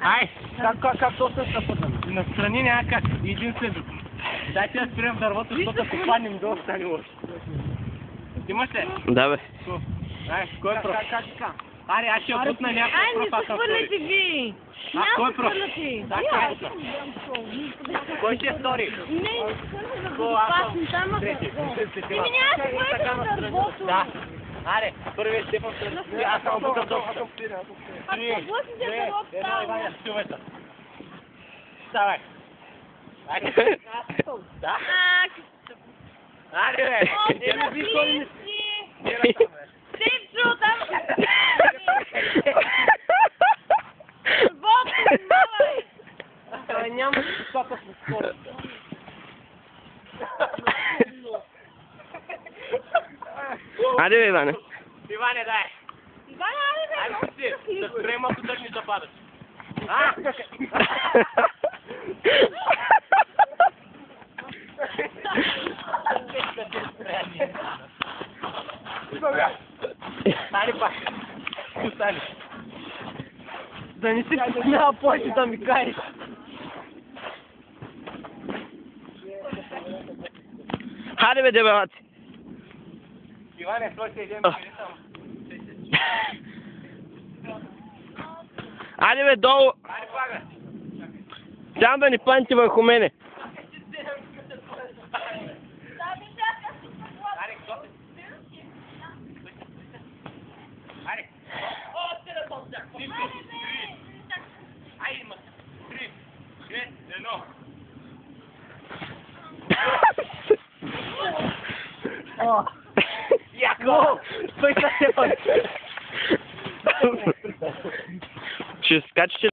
Ай, как то се съпътваме? Настрани някак, един след друг. Дайте да спрем дървото, защото ако паднем долу, стане лошо. Имаш ли? Да, бе. Ай, кой е пръв? Аре, аз ще я путна някакъв пръв, аз съм втори. ви! А, кой е пръв? Кой ще е втори? Не, само трети. Ти ми нямаш да дървото. Да. Аре, първият Стефан се... Аз съм бутал долу. Ако блъснете дървото, Едно, Иваня, стювета. Ставай. Айде. Да? Аре, бе. О, ти Стивчо, там... Дървото, давай! Няма скока с скоростта. Айде, бе, Иване. Иване, дай. Иване, айде, бе! Айде, да спрем, ако тръгнеш да падаш. Стани пак. Стани. Да не си няма повече да ми кажеш. Хайде, бе, дебелаци. Иване, той се идем само. Айде, бе, долу. Айде, пага. Сам да ни пънти върху мене. Айде, ма. 3, 2, 1. О! Яко! Той се пънти. Ще скачате